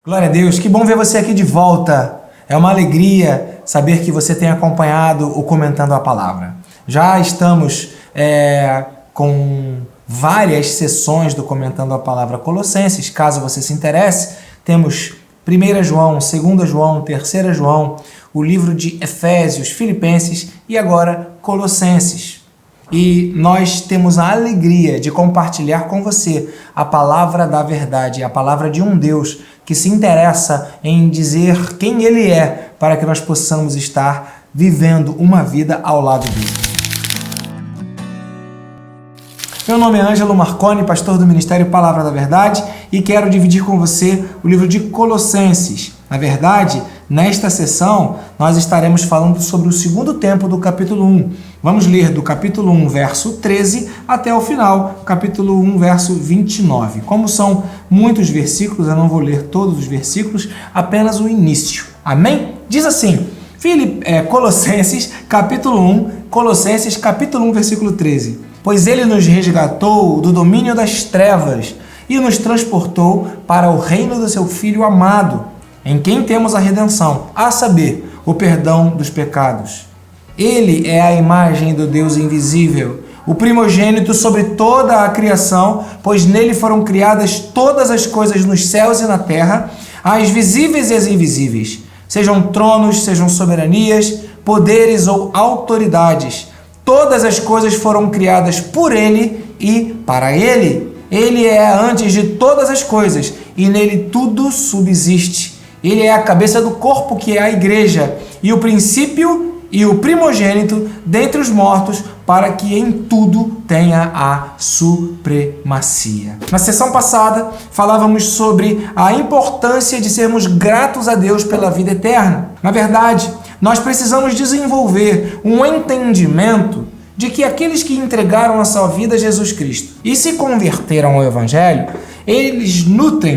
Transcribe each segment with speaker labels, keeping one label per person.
Speaker 1: Glória a Deus, que bom ver você aqui de volta. É uma alegria saber que você tem acompanhado o Comentando a Palavra. Já estamos com várias sessões do Comentando a Palavra Colossenses. Caso você se interesse, temos 1 João, 2 João, 3 João, o livro de Efésios, Filipenses e agora Colossenses. E nós temos a alegria de compartilhar com você a palavra da verdade, a palavra de um Deus que se interessa em dizer quem Ele é para que nós possamos estar vivendo uma vida ao lado dele. Meu nome é Ângelo Marconi, pastor do Ministério Palavra da Verdade, e quero dividir com você o livro de Colossenses. Na verdade, nesta sessão, nós estaremos falando sobre o segundo tempo do capítulo 1. Vamos ler do capítulo 1, verso 13, até o final, capítulo 1, verso 29. Como são muitos versículos, eu não vou ler todos os versículos, apenas o início. Amém? Diz assim, Colossenses, capítulo 1, versículo 13. Pois ele nos resgatou do domínio das trevas e nos transportou para o reino do seu Filho amado, em quem temos a redenção, a saber, o perdão dos pecados. Ele é a imagem do Deus invisível, o primogênito sobre toda a criação, pois nele foram criadas todas as coisas nos céus e na terra, as visíveis e as invisíveis, sejam tronos, sejam soberanias, poderes ou autoridades. Todas as coisas foram criadas por ele e para ele. Ele é antes de todas as coisas e nele tudo subsiste. Ele é a cabeça do corpo, que é a igreja, e o princípio e o primogênito dentre os mortos, para que em tudo tenha a supremacia. Na sessão passada, falávamos sobre a importância de sermos gratos a Deus pela vida eterna. Na verdade, nós precisamos desenvolver um entendimento de que aqueles que entregaram a sua vida a Jesus Cristo e se converteram ao Evangelho,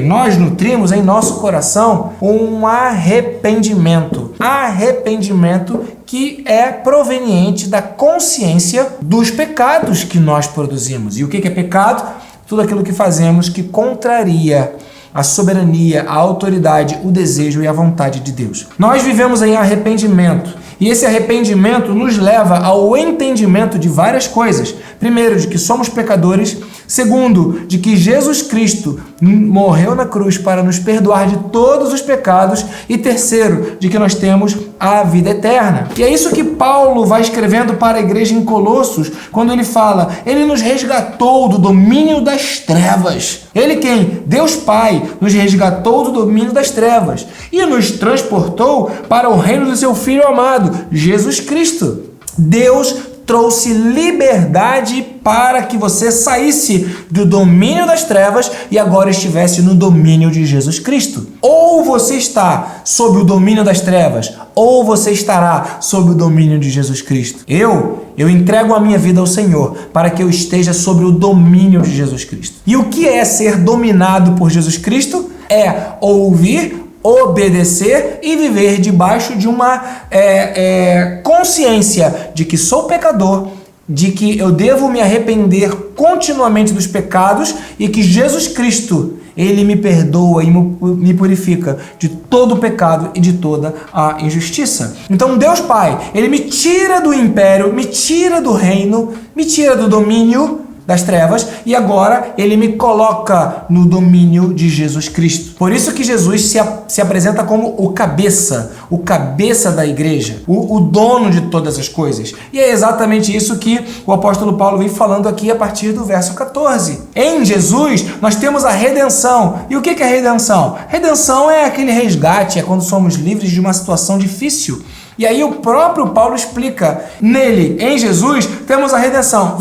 Speaker 1: nós nutrimos em nosso coração um arrependimento. Arrependimento que é proveniente da consciência dos pecados que nós produzimos. E o que é pecado? Tudo aquilo que fazemos que contraria a soberania, a autoridade, o desejo e a vontade de Deus. Nós vivemos em arrependimento. E esse arrependimento nos leva ao entendimento de várias coisas. Primeiro, de que somos pecadores. Segundo, de que Jesus Cristo morreu na cruz para nos perdoar de todos os pecados. E terceiro, de que nós temos a vida eterna. E é isso que Paulo vai escrevendo para a igreja em Colossos, quando ele fala, ele nos resgatou do domínio das trevas. Ele quem? Deus Pai nos resgatou do domínio das trevas e nos transportou para o reino do seu Filho amado, Jesus Cristo. Deus trouxe liberdade para que você saísse do domínio das trevas e agora estivesse no domínio de Jesus Cristo. Ou você está sob o domínio das trevas, ou você estará sob o domínio de Jesus Cristo. Eu entrego a minha vida ao Senhor para que eu esteja sob o domínio de Jesus Cristo. E o que é ser dominado por Jesus Cristo? É ouvir, obedecer e viver debaixo de uma consciência de que sou pecador, de que eu devo me arrepender continuamente dos pecados e que Jesus Cristo, Ele me perdoa e me purifica de todo o pecado e de toda a injustiça. Então Deus Pai, Ele me tira do império, me tira do reino, me tira do domínio das trevas e agora ele me coloca no domínio de Jesus Cristo. Por isso que Jesus se apresenta como o cabeça da igreja, o dono de todas as coisas. E é exatamente isso que o apóstolo Paulo vem falando aqui a partir do verso 14. Em Jesus nós temos a redenção. E o que é redenção? Redenção é aquele resgate, é quando somos livres de uma situação difícil. E aí o próprio Paulo explica, nele, em Jesus, temos a redenção,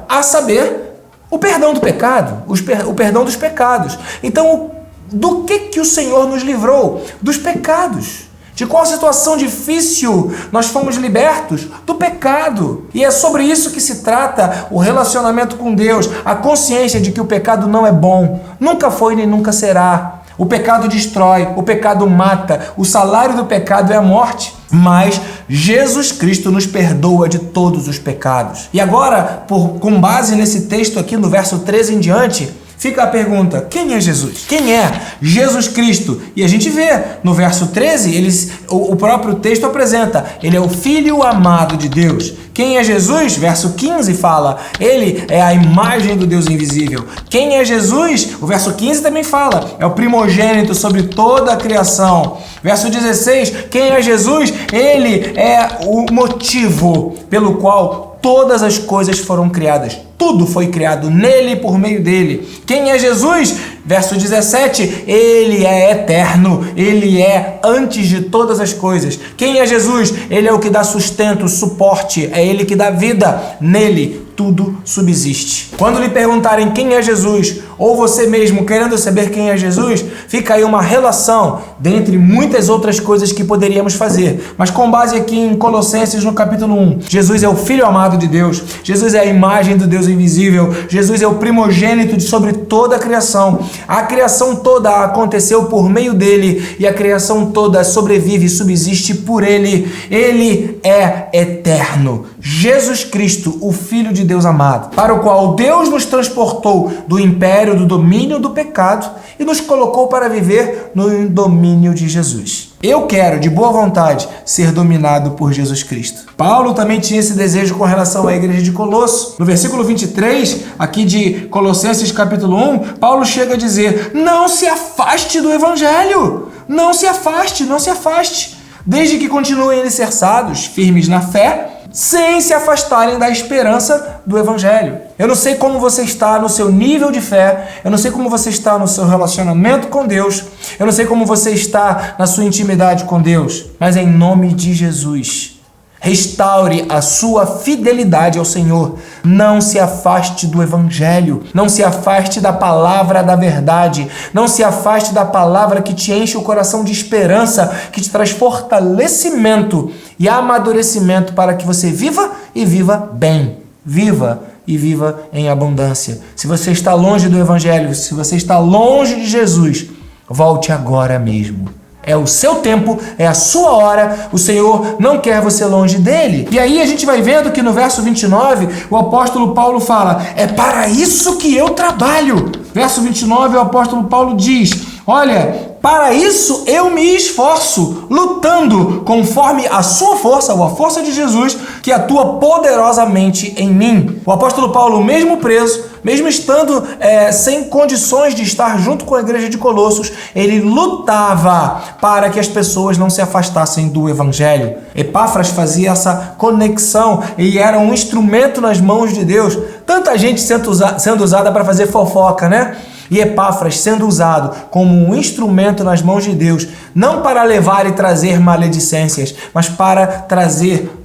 Speaker 1: a saber, o perdão do pecado, o perdão dos pecados. Então, do que o Senhor nos livrou? Dos pecados. De qual situação difícil nós fomos libertos? Do pecado. E é sobre isso que se trata o relacionamento com Deus, a consciência de que o pecado não é bom, nunca foi nem nunca será. O pecado destrói, o pecado mata, o salário do pecado é a morte. Mas Jesus Cristo nos perdoa de todos os pecados. E agora, com base nesse texto aqui, no verso 13 em diante, fica a pergunta: quem é Jesus? Quem é Jesus Cristo? E a gente vê no verso 13, o próprio texto apresenta: ele é o Filho amado de Deus. Quem é Jesus? Verso 15 fala: ele é a imagem do Deus invisível. Quem é Jesus? O verso 15 também fala: é o primogênito sobre toda a criação. Verso 16: quem é Jesus? Ele é o motivo pelo qual todas as coisas foram criadas. Tudo foi criado nele e por meio dele. Quem é Jesus? Verso 17, ele é eterno, ele é antes de todas as coisas. Quem é Jesus? Ele é o que dá sustento, suporte, é ele que dá vida. Nele tudo subsiste. Quando lhe perguntarem quem é Jesus, ou você mesmo querendo saber quem é Jesus, fica aí uma relação dentre muitas outras coisas que poderíamos fazer. Mas com base aqui em Colossenses no capítulo 1, Jesus é o Filho amado de Deus, Jesus é a imagem do Deus invisível, Jesus é o primogênito de sobre toda a criação. A criação toda aconteceu por meio dele e a criação toda sobrevive e subsiste por ele. Ele é eterno. Jesus Cristo, o Filho de Deus amado, para o qual Deus nos transportou do império do domínio do pecado e nos colocou para viver no domínio de Jesus. Eu quero, de boa vontade, ser dominado por Jesus Cristo. Paulo também tinha esse desejo com relação à igreja de Colosso. No versículo 23, aqui de Colossenses capítulo 1, Paulo chega a dizer: não se afaste do evangelho. Não se afaste, não se afaste. Desde que continuem alicerçados, firmes na fé, sem se afastarem da esperança do evangelho. Eu não sei como você está no seu nível de fé, eu não sei como você está no seu relacionamento com Deus, eu não sei como você está na sua intimidade com Deus, mas em nome de Jesus, restaure a sua fidelidade ao Senhor. Não se afaste do evangelho, não se afaste da palavra da verdade, não se afaste da palavra que te enche o coração de esperança, que te traz fortalecimento e amadurecimento para que você viva e viva bem. Viva e viva em abundância. Se você está longe do evangelho, se você está longe de Jesus, volte agora mesmo. É o seu tempo, é a sua hora, o Senhor não quer você longe dele. E aí a gente vai vendo que no verso 29, o apóstolo Paulo fala: é para isso que eu trabalho. Verso 29, o apóstolo Paulo diz: olha, para isso eu me esforço, lutando conforme a sua força, ou a força de Jesus, que atua poderosamente em mim. O apóstolo Paulo, mesmo preso, mesmo estando sem condições de estar junto com a igreja de Colossos, ele lutava para que as pessoas não se afastassem do evangelho. Epáfras fazia essa conexão e era um instrumento nas mãos de Deus. Tanta gente sendo usada para fazer fofoca, né? E Epáfras sendo usado como um instrumento nas mãos de Deus, não para levar e trazer maledicências, mas para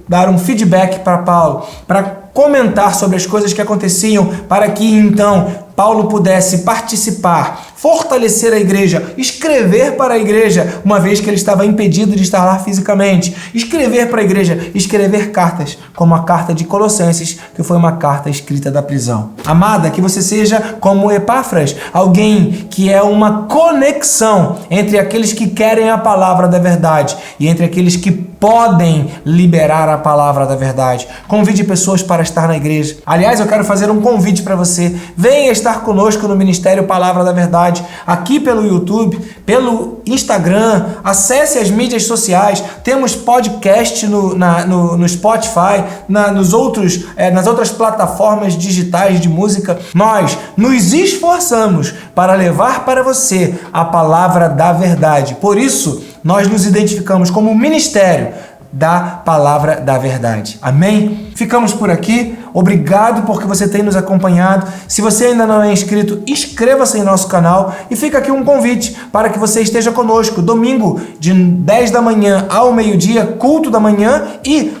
Speaker 1: dar um feedback para Paulo, para comentar sobre as coisas que aconteciam, para que então Paulo pudesse participar, fortalecer a igreja, escrever para a igreja, uma vez que ele estava impedido de estar lá fisicamente, escrever para a igreja, escrever cartas, como a carta de Colossenses, que foi uma carta escrita da prisão. Amada, que você seja como Epáfras, alguém que é uma conexão entre aqueles que querem a palavra da verdade e entre aqueles que podem liberar a palavra da verdade. Convide pessoas para estar na igreja. Aliás, eu quero fazer um convite para você. Venha estar conosco no Ministério Palavra da Verdade, aqui pelo YouTube, pelo Instagram. Acesse as mídias sociais. Temos podcast no Spotify, nas outras plataformas digitais de música. Nós nos esforçamos para levar para você a palavra da verdade. Por isso, nós nos identificamos como ministério da palavra da verdade. Amém? Ficamos por aqui. Obrigado porque você tem nos acompanhado. Se você ainda não é inscrito, inscreva-se em nosso canal e fica aqui um convite para que você esteja conosco domingo de 10 da manhã ao meio-dia, culto da manhã, e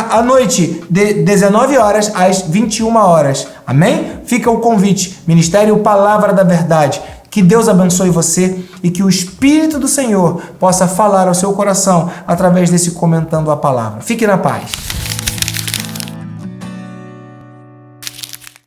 Speaker 1: à noite de 19 horas às 21 horas. Amém? Fica o convite. Ministério Palavra da Verdade. Que Deus abençoe você e que o Espírito do Senhor possa falar ao seu coração através desse Comentando a Palavra. Fique na paz.